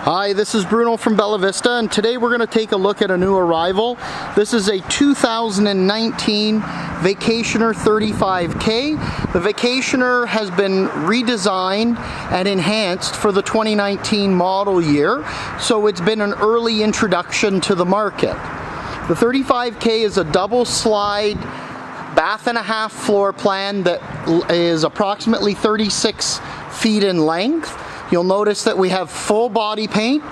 Hi, this is Bruno from Bella Vista, and today we're going to take a look at a new arrival. This is a 2019 Vacationer 35K. The Vacationer has been redesigned and enhanced for the 2019 model year, so it's been an early introduction to the market. The 35K is a double slide bath and a half floor plan that is approximately 36 feet in length. You'll notice that we have full body paint,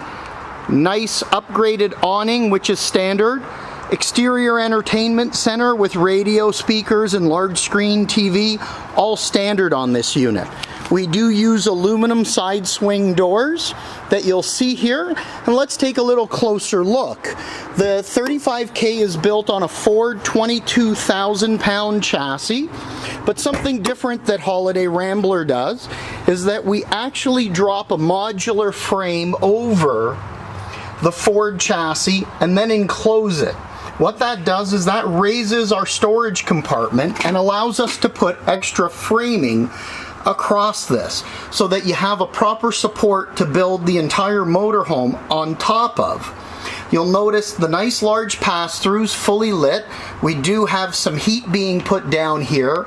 nice upgraded awning, which is standard, exterior entertainment center with radio speakers and large screen TV, all standard on this unit. We do use aluminum side swing doors that you'll see here, and let's take a little closer look. The 35K is built on a Ford 22,000 pound chassis, but something different that Holiday Rambler does is that we actually drop a modular frame over the Ford chassis and then enclose it. What that does is that raises our storage compartment and allows us to put extra framing across this so that you have a proper support to build the entire motorhome on top of. You'll notice the nice large pass-throughs fully lit. We do have some heat being put down here,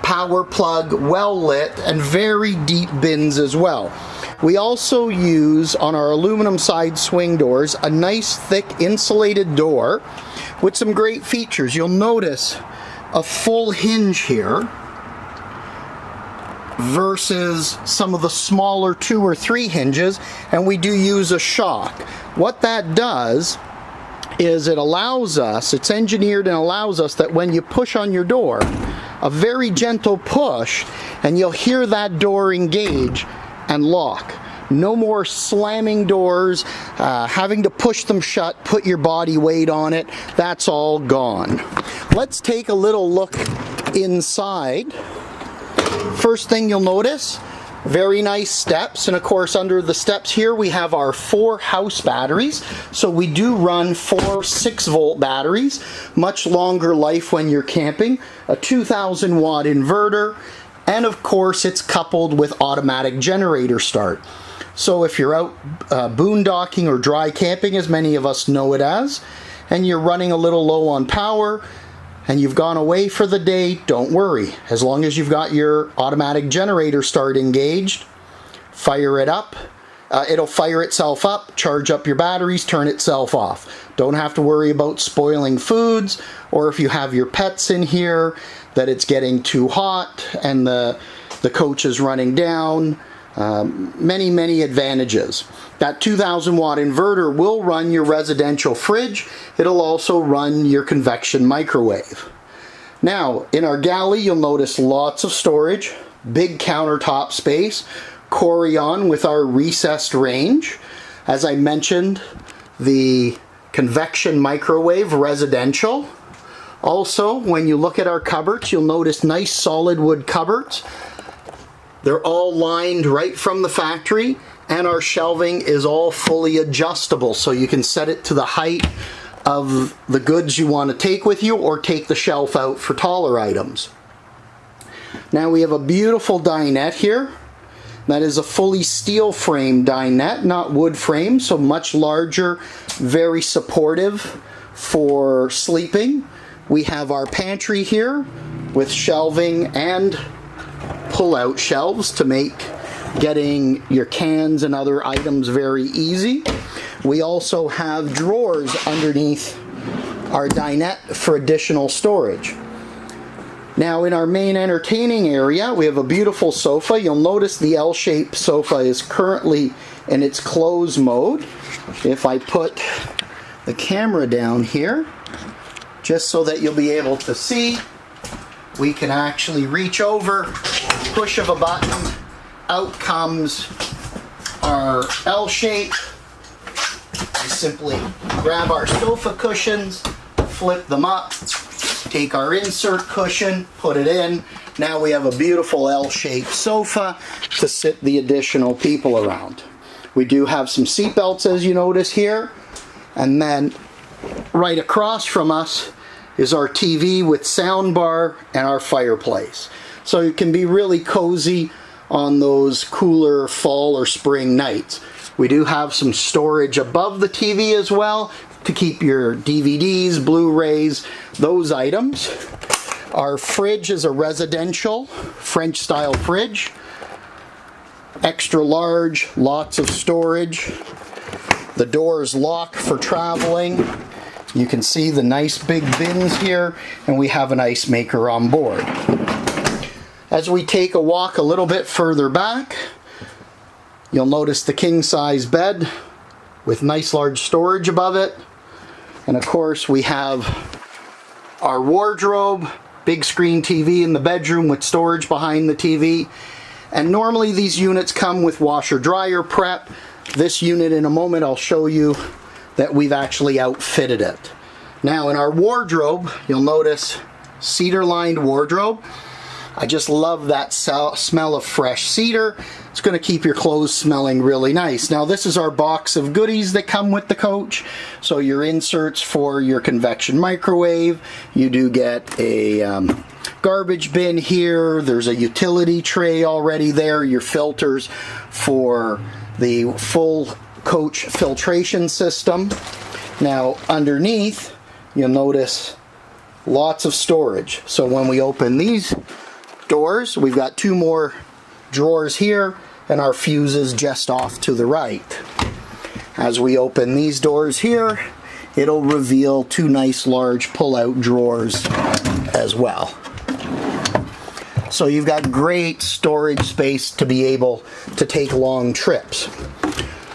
power plug well lit, and very deep bins as well. We also use on our aluminum side swing doors a nice thick insulated door with some great features. You'll notice a full hinge here versus some of the smaller 2 or 3 hinges, and we do use a shock. What that does is it's engineered and allows us that when you push on your door, a very gentle push, and you'll hear that door engage and lock. No more slamming doors, having to push them shut, put your body weight on it. That's all gone. Let's take a little look inside. First thing you'll notice, very nice steps, and of course under the steps here we have our 4 house batteries. So we do run 4 6-volt batteries, much longer life when you're camping, a 2,000 watt inverter, and of course it's coupled with automatic generator start. So if you're out boondocking or dry camping, as many of us know it as, and you're running a little low on power, and you've gone away for the day, don't worry. As long as you've got your automatic generator start engaged, fire it up. It'll fire itself up, charge up your batteries, turn itself off. Don't have to worry about spoiling foods, or if you have your pets in here, that it's getting too hot and the coach is running down. Many advantages. That 2,000 watt inverter will run your residential fridge. It'll also run your convection microwave. Now, in our galley, you'll notice lots of storage, big countertop space, Corian with our recessed range. As I mentioned, the convection microwave residential. Also, when you look at our cupboards, you'll notice nice solid wood cupboards. They're all lined right from the factory, and our shelving is all fully adjustable, so you can set it to the height of the goods you want to take with you, or take the shelf out for taller items. Now we have a beautiful dinette here. That is a fully steel frame dinette, not wood frame, so much larger, very supportive for sleeping. We have our pantry here with shelving and pull-out shelves to make getting your cans and other items very easy. We also have drawers underneath our dinette for additional storage. Now in our main entertaining area, we have a beautiful sofa. You'll notice the L-shaped sofa is currently in its close mode. If I put the camera down here, just so that you'll be able to see, we can actually reach over, push of a button, out comes our L shape. We simply grab our sofa cushions, flip them up, take our insert cushion, put it in. Now we have a beautiful L-shaped sofa to sit the additional people around. We do have some seat belts, as you notice here, and then right across from us is our TV with sound bar and our fireplace. So it can be really cozy on those cooler fall or spring nights. We do have some storage above the TV as well to keep your DVDs, Blu-rays, those items. Our fridge is a residential French style fridge. Extra large, lots of storage. The doors lock for traveling. You can see the nice big bins here, and we have an ice maker on board. As we take a walk a little bit further back, you'll notice the king size bed with nice large storage above it. And of course we have our wardrobe, big screen TV in the bedroom with storage behind the TV. And normally these units come with washer dryer prep. This unit, in a moment I'll show you that we've actually outfitted it. Now in our wardrobe, you'll notice cedar lined wardrobe. I just love that smell of fresh cedar. It's going to keep your clothes smelling really nice. Now this is our box of goodies that come with the coach. So your inserts for your convection microwave. You do get a garbage bin here. There's a utility tray already there. Your filters for the full coach filtration system. Now underneath, you'll notice lots of storage. So when we open these doors, we've got two more drawers here and our fuses just off to the right. As we open these doors here, it'll reveal two nice large pull-out drawers as well. So you've got great storage space to be able to take long trips.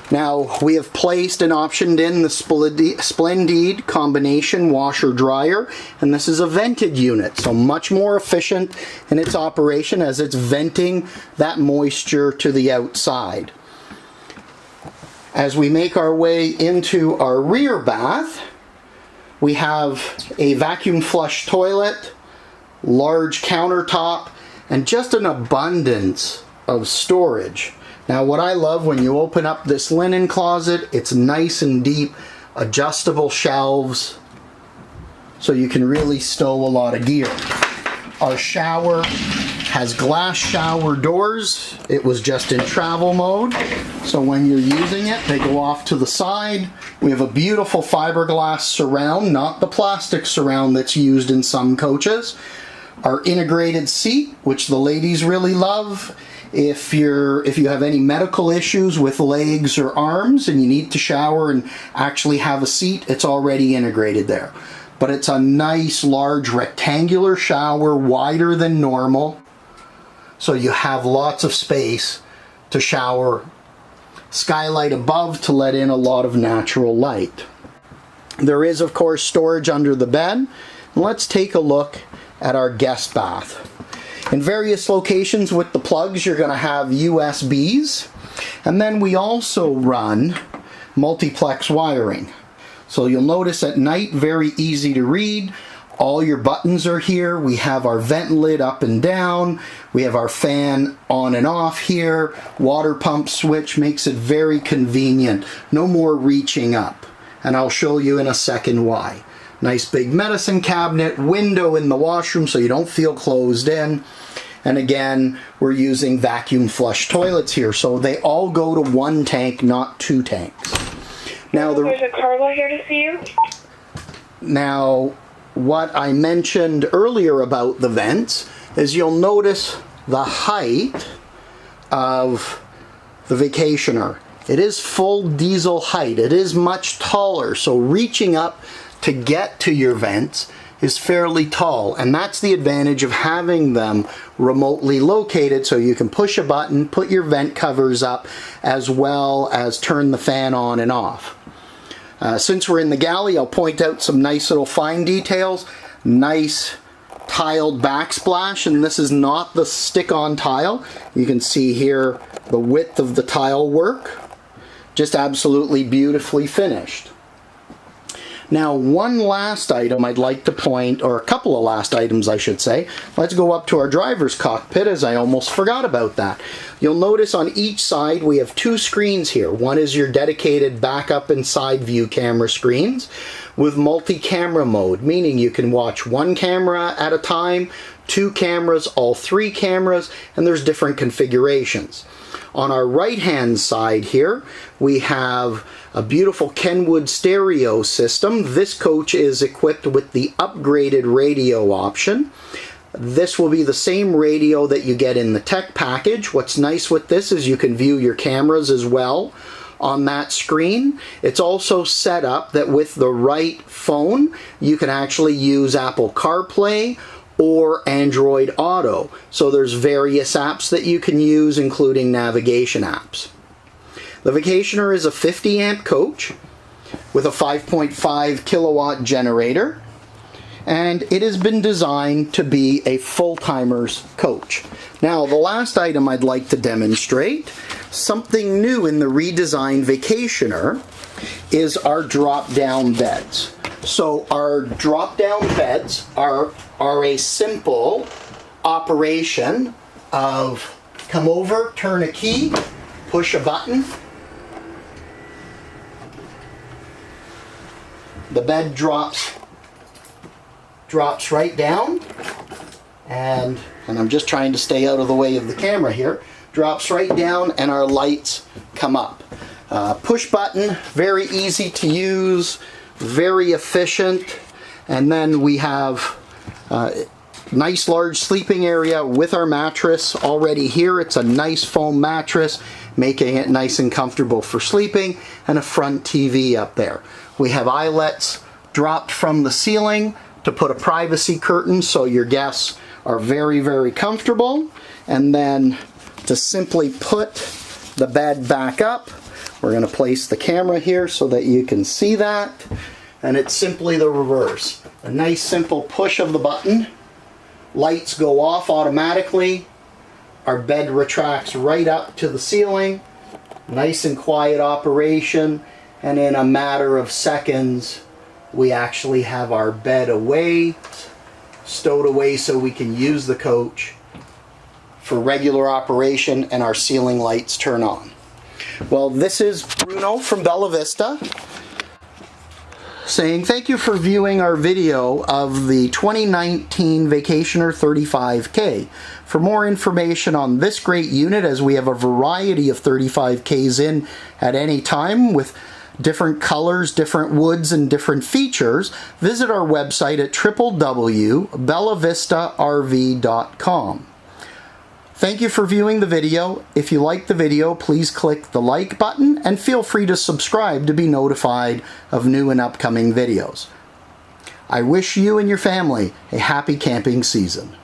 Now we have placed and optioned in the Splendide combination washer dryer, and this is a vented unit, so much more efficient in its operation as it's venting that moisture to the outside. As we make our way into our rear bath, we have a vacuum flush toilet, large countertop, and just an abundance of storage. Now what I love, when you open up this linen closet, it's nice and deep, adjustable shelves, so you can really stow a lot of gear. Our shower has glass shower doors. It was just in travel mode, so when you're using it, they go off to the side. We have a beautiful fiberglass surround, not the plastic surround that's used in some coaches. Our integrated seat, which the ladies really love. If you have any medical issues with legs or arms and you need to shower and actually have a seat, it's already integrated there. But it's a nice large rectangular shower, wider than normal, so you have lots of space to shower. Skylight above to let in a lot of natural light. There is of course storage under the bed. Let's take a look at our guest bath. In various locations with the plugs, you're going to have USBs, and then we also run multiplex wiring. So you'll notice at night, very easy to read. All your buttons are here. We have our vent lid up and down. We have our fan on and off here. Water pump switch makes it very convenient. No more reaching up, and I'll show you in a second why. Nice big medicine cabinet, window in the washroom so you don't feel closed in. And again, we're using vacuum flush toilets here, so they all go to one tank, not two tanks. Now there's a Carla here to see you. Now, what I mentioned earlier about the vents is you'll notice the height of the Vacationer. It is full diesel height. It is much taller, so reaching up to get to your vents is fairly tall, and that's the advantage of having them remotely located, so you can push a button, put your vent covers up, as well as turn the fan on and off. Since we're in the galley, I'll point out some nice little fine details. Nice tiled backsplash, and this is not the stick-on tile. You can see here the width of the tile work. Just absolutely beautifully finished. Now, one last item I'd like to point, or a couple of last items I should say. Let's go up to our driver's cockpit, as I almost forgot about that. You'll notice on each side we have two screens here. One is your dedicated backup and side view camera screens with multi-camera mode, meaning you can watch one camera at a time, two cameras, all three cameras, and there's different configurations. On our right-hand side here, we have a beautiful Kenwood stereo system. This coach is equipped with the upgraded radio option. This will be the same radio that you get in the tech package. What's nice with this is you can view your cameras as well on that screen. It's also set up that with the right phone, you can actually use Apple CarPlay or Android Auto. So there's various apps that you can use, including navigation apps. The Vacationer is a 50 amp coach with a 5.5 kilowatt generator, and it has been designed to be a full-timers coach. Now, the last item I'd like to demonstrate, something new in the redesigned Vacationer, is our drop-down beds. So our drop-down beds are a simple operation of come over, turn a key, push a button. The bed drops right down, and I'm just trying to stay out of the way of the camera here. Drops right down, and our lights come up. Push button, very easy to use, very efficient. And then we have nice large sleeping area with our mattress already here. It's a nice foam mattress, making it nice and comfortable for sleeping, and a front TV up there. We have eyelets dropped from the ceiling to put a privacy curtain so your guests are very, very comfortable. And then to simply put the bed back up, we're going to place the camera here so that you can see that. And it's simply the reverse. A nice simple push of the button. Lights go off automatically. Our bed retracts right up to the ceiling. Nice and quiet operation. And in a matter of seconds, we actually have our bed away, stowed away so we can use the coach for regular operation, and our ceiling lights turn on. Well, this is Bruno from Bella Vista saying thank you for viewing our video of the 2019 Vacationer 35K. For more information on this great unit, as we have a variety of 35Ks in at any time with different colors, different woods, and different features, visit our website at www.bellavistarv.com. Thank you for viewing the video. If you liked the video, please click the like button and feel free to subscribe to be notified of new and upcoming videos. I wish you and your family a happy camping season.